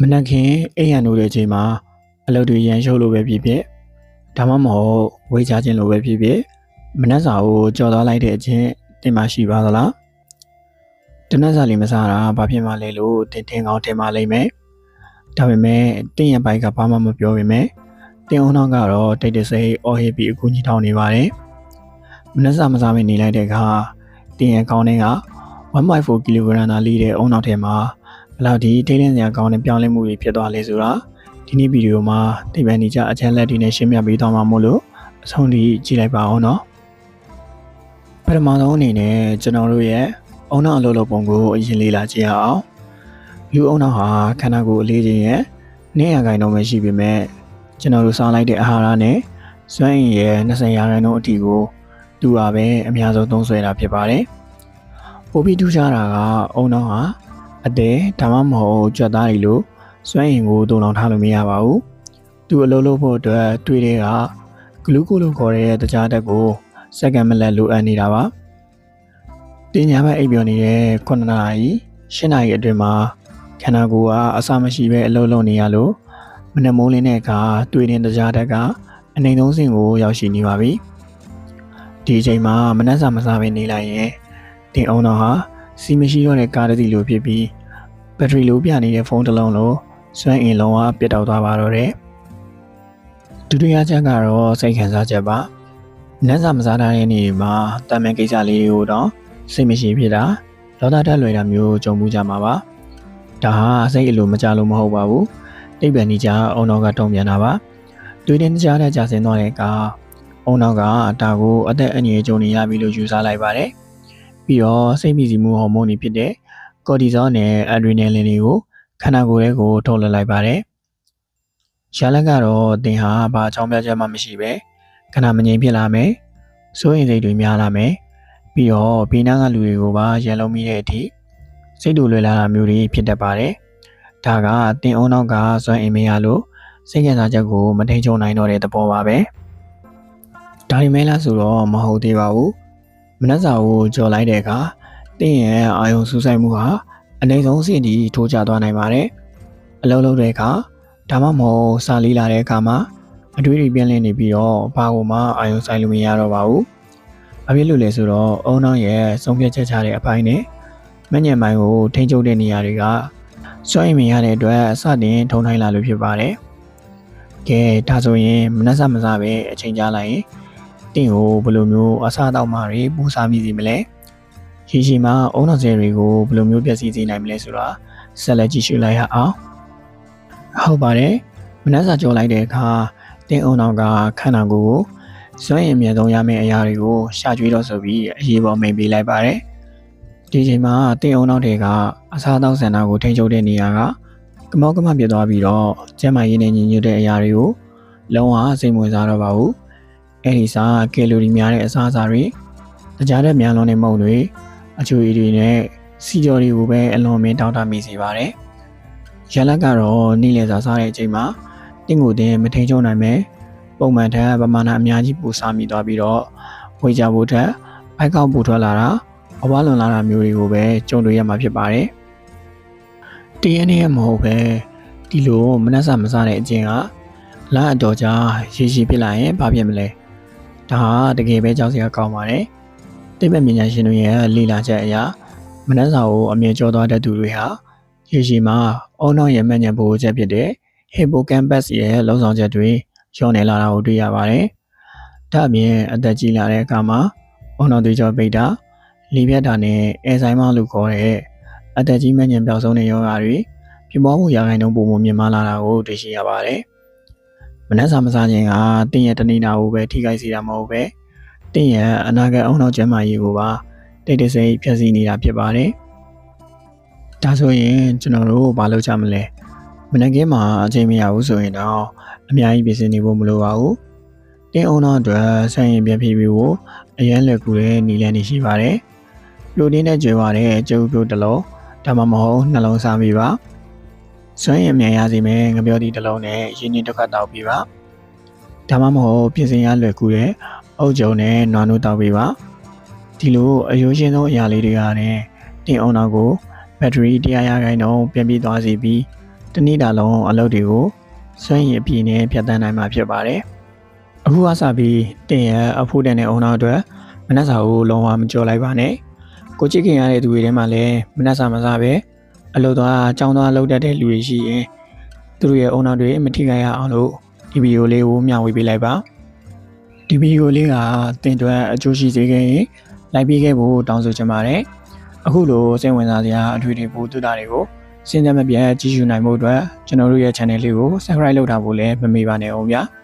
မနက်ခင်းအိမ်ရနိုးတဲ့အချိန်မှာအလုပ်တွေရန်ရှုပ်လို့ပဲဖြစ်ဖြစ်ဒါမှမဟုတ်ဝေးချခြင်းလိုပဲဖြစ်ဖြစ်မနက်စာကိုကြော်သွားလိုက်တဲ့အချင်းတင်မရှိပါသလားတနက်စာလေးမစားတာဘာဖြစ်မှလဲလို့တင်ကောင်းတင်ပါလိမ့်မယ်ဒါပေမဲ့တင်ရပိုက်ကဘာမှမပြောပေမဲ့တင်အောင်တော့ကတော့တိတ်တဆိတ်အော်ဟစ်ပြီးအကူကြီးတောင်းနေပါတယ်မနက်စာမစားမနေလိုက်တဲ့အခါတင်ရကောင်းတဲ့က 1.4 ကီလိုဂရမ်သာလေးတဲ့အုံနောက်ထဲမှာဘယ်လောက်ဒီထိန်းသိမ်းစရာကောင်းတဲ့ပြောင်းလဲမှုတွေဖြစ်သွားလဲဆိုတာဒီနေ့ဗီဒီယိုမှာသိပ္ပံနည်းကျအချက်လက်တွေနဲ့ရှင်းပြပေးသွားမှာမို့လို့အဆုံးထိကြည့်လိုက်ပါအောင်နော်ပထမဆုံးအနေနဲ့ကျွန်တော်တို့ရဲ့အုံနောက်အလုပ်လုပ်ပုံကိုအရင်လေ့လာကြည့်ရအောင်လူအုံနောက်ဟာခန္ဓာကိုယ်အလေးချိန်ရဲ့200%ပဲရှိပေမဲ့ကျွန်တော်တို့စားလိုက်တဲ့အာဟာရနဲ့စွမ်းအင်ရဲ့20%အထိကိုတူတာပဲအများဆုံးသုံးစွဲတာဖြစ်ပါတယ်ပိုပြီးထူးခြားတာကအုံနောက်ဟာအသေးဒါမှမဟုတ်ကြွက်သားတွေလို့စွမ်းအင်ကိုတုံလောင်ထားလို့မရပါဘူး။သူအလုပ်လုပ်ဖို့အတွက်တွေးတဲ့ကဂလူးကိုလို့ခေါ်တဲ့တခြားဓာတ်ကိုစက္ကန့်မလက်လိုအပ်နေတာပါ။တင်ညာဘက်အိပ်ပျော်နေတဲ့9နာရီ10နာရီအတွင်းမှာခန္ဓာကိုယ်ကအစာမရှိဘဲအလုပ်လုပ်နေရလို့မနက်မိုးလင်းတဲ့အခါတွေးတဲ့တခြားဓာတ်ကအနှိမ်ဆုံးစင်ကိုရောက်ရှိနေပါပြီ။ဒီအချိန်မှာမနက်စာမစားဘဲနေလိုက်ရင်တင်အောင်တော့ဟာစီမရှိတော့တဲ့ကားတစ်စီးလိုဖြစ်ပြီးဘက်ထရီလိုပြနေတဲ့ဖုန်းတစ်လုံးလိုစွမ်းအင်လုံးဝပြတ်တောက်သွားပါတော့တယ်ဒုတိယချက်ကတော့စိတ်ခံစားချက်ပါနက်စာမစားတဲ့နေ့မှာတာမန်ကိစ္စလေးတွေကိုတော့စိတ်မရှိဖြစ်တာဒေါသတက်လွယ်တာမျိုးကြုံမှုကြမှာပါဒါဟာစိတ်အလိုမကြလို့မဟုတ်ပါဘူးတိတ်ပံနေကြအုံနောက်ကတုံပြန်တာပါတွေးတဲ့ကြားတဲ့ကြာစင်သွားတဲ့အခါအုံနောက်ကဒါကိုအသက်အန္တရာယ်ကြုံနေရပြီလို့ယူဆလိုက်ပါတယ်ပြီးတော့စိတ်မိစီမှုဟော်မုန်းတွေဖြစ်တဲ့ကော်တီဇောနဲ့အဒရီနယ်လင်တွေကိုခန္ဓာကိုယ်ထဲကိုထုတ်လွှတ်လိုက်ပါတယ်။ရှားလက်ကတော့တင်ဟာဘာအကြောင်းပြချက်မှမရှိပဲခန္ဓာမငြိမ်ဖြစ်လာမယ်။စိုးရင်စိတ်တွေများလာမယ်။ပြီးတော့ဘေးနားကလူတွေကိုပါရန်လုံးမိတဲ့အထိစိတ်တူလွယ်လာတာမျိုးတွေဖြစ်တတ်ပါတယ်။ဒါကတင်အောင်နောက်ကစွမ်းအင်မရလို့စိတ်ကြံစားချက်ကိုမထိန်ချုံနိုင်တော့တဲ့သဘောပါပဲ။ဒါပေမဲ့လားဆိုတော့မဟုတ်သေးပါဘူး။မနက်စာကိုကြော်လိုက်တဲ့အခါတင်ရဲ့အာယုံစူးစိုက်မှုဟာအနည်းဆုံးအဆင့်ထိထိုးကျသွားနိုင်ပါတယ်။အလုံးလုံးတဲ့အခါဒါမှမဟုတ်စာလေးလာတဲ့အခါမှာအတွေးတွေပြင်းလင်းနေပြီးတော့ဘာကိုမှအာယုံဆိုင်လို့မရတော့ပါဘူး။ဘာဖြစ်လို့လဲဆိုတော့အုံနောက်ရဲ့ဆုံးဖြတ်ချက်ချတဲ့အပိုင်းနဲ့မညံပိုင်းကိုထိန်းချုပ်တဲ့နေရာတွေကစွန့်ရင်မရတဲ့အတွက်စတင်ထုံထိုင်းလာလို့ဖြစ်ပါတယ်။ကဲဒါဆိုရင်မနှက်စမစားပဲအချိန်ကြာလိုက်ရင်တင်ကိုဘယ်လိုမျိုးအစားတောက်မှတွေပူစားမိစီမလဲ။ရှိရှိမှာအုံနောက်ဆယ်တွေကိုဘယ်လိုမျိုးပြည့်စည်စေနိုင်မလဲဆိုတာဆက်လက်ကြည့်ရှုလိုက်ရအောင်ဟုတ်ပါတယ်မနှက်စာကြောလိုက်တဲ့အခါတင်းအုံနောက်ကခန္ဓာကိုယ်ကိုစွမ်းရည်အမြဲဆုံးရမယ့်အရာတွေကိုရှာကြွေးတော့ဆိုပြီးအရေးပေါ်မိန်ပေးလိုက်ပါတယ်ဒီချိန်မှာတင်းအုံနောက်တွေကအစားအသောက်စင်တာကိုထိန်းချုပ်တဲ့နေရာကကမောက်ကမပြတ်သွားပြီးတော့ကျန်းမာရေးနဲ့ညီညွတ်တဲ့အရာတွေကိုလုံးဝစိတ်ဝင်စားတော့ပါဘူးအဲ့ဒီစားကီလိုရီများတဲ့အစားအစာတွေတခြားတဲ့မြန်လွန်တဲ့မုန့်တွေအချွေတွေနဲ့စီကြော်တွေကိုပဲအလွန်မင်းတောင်းတမိစေပါတယ်။ရလက်ကတော့နေ့လည်စာစားတဲ့အချိန်မှာတင်းကိုတင်မထိန်ချုံနိုင်မယ်ပုံမှန်ထက်ပမာဏအများကြီးပိုစားမိသွားပြီးတော့ဝေကြဖို့ထက်ဘိုက်ကောက်ပိုထွက်လာတာအဝါလွန်လာတာမျိုးတွေကိုပဲကြုံတွေ့ရမှာဖြစ်ပါတယ်။တရက်နေ့မဟုတ်ပဲဒီလိုမနှက်စာမစားတဲ့အကျင့်ကလအတော်ကြာရေရှည်ဖြစ်လာရင်ဘာဖြစ်မလဲ။ဒါဟာတကယ်ပဲကြောက်စရာကောင်းပါတယ်။တိပ္ပံပညာရှင်တွေရဲ့လေ့လာချက်အရမနှက်စာကိုအမြဲကြောသွားတဲ့သူတွေဟာရေရှည်မှာအုံနောက်ရဲ့မှန်ဉဏ်ပိုချက်ဖြစ်တဲ့ hippocampus ရဲ့လုံဆောင်ချက်တွေလျော့နေလာတာကိုတွေ့ရပါတယ်။ဒါ့အပြင်အသက်ကြီးလာတဲ့အခါမှာအုံနောက်သွေးကြောပိတ်တာလေပြတ်တာနဲ့အဲဆိုင်မလို့ခေါ်တဲ့အသက်ကြီးမှန်ဉဏ်ပျောက်ဆုံးတဲ့ယောဂတွေပြမောမှုရာခိုင်နှုန်းပုံမြင့်မားလာတာကိုတွေ့ရှိရပါတယ်။မနှက်စာမစားခြင်းကတင်းရဲ့တဏှာကိုပဲထိခိုက်စေတာမဟုတ်ပဲတင်းရဲ့အနာဂတ်အုံနောက်ကျန်းမာရေးကိုပါတိတ်တဆိတ်ဖြည့်ဆည်းနေတာဖြစ်ပါတယ်။ဒါဆိုရင်ကျွန်တော်တို့ဘာလုပ်ကြမလဲ။မနက်ခင်းမှာအချိန်မရဘူးဆိုရင်တော့အများကြီးပြင်ဆင်နေဖို့မလိုပါဘူး။တင်းအုံနောက်အတွက်ဆိုင်ရင်ပြန်ဖြည့်ပြီးဖို့အရန်လွယ်ကူတဲ့နည်းလမ်းတွေရှိပါတယ်။လူတင်းနဲ့ကျွေးသွားတဲ့ကျုပ်ပြုတ်တစ်လုံးဒါမှမဟုတ်နှလုံးစားပြီးပါ။စွမ်းရည်မြန်ရစေမယ်ငပြောသည့်တစ်လုံးနဲ့ရင်းနှီးတစ်ခါတောက်ပြီးပါ။ဒါမှမဟုတ်ပြင်ဆင်ရလွယ်ကူတဲ့အုပ်ကျုံနဲ့နွားနိုးတောက်ပြီးပါ။ဒီလိုအယိုးရှင်းဆုံးအရာလေးတွေကလည်းတင်းအုံနောက်ကိုဘက်ထရီ100%ပြန်ပြီးသွားစီပြီး တနေ့တာလုံးအလုပ်တွေကိုစွန့်ရည်အပြည့်နဲ့ဖြတ်သန်းနိုင်မှာဖြစ်ပါတယ်။အခုအစားပြီးတင်ရအဖို့တန်တဲ့အုံနောက်အတွက်မနက်စာကိုလုံးဝမကြော်လိုက်ပါနဲ့။ကိုချစ်ခင်ရတဲ့သူတွေထဲမှာလည်းမနက်စာမစားပဲအလုပ်သွားအကြောင်းသွားလုပ်တတ်တဲ့လူတွေရှိရင်သူတို့ရဲ့အုံနောက်တွေမထိခိုက်ရအောင်လို့ဒီဗီဒီယိုလေးကိုမျှဝေပေးလိုက်ပါ။ဒီဗီဒီယိုလေးကတင်အတွက်အကျိုးရှိစေခဲ့ရင်လိုက်ပေးခဲ့ဖို့တောင်းဆိုချင်ပါတယ်။အခုလိုစိတ်ဝင်စားစရာအထွေထွေပို့တူတာတွေကိုစဉ်းစားမပြတ်ကြည့်ရှုနိုင်ဖို့အတွက်ကျွန်တော်တို့ရဲ့ channel လေးကို subscribe လုပ်ထားဖို့လည်းမမေ့ပါနဲ့အောင်ဗျာ။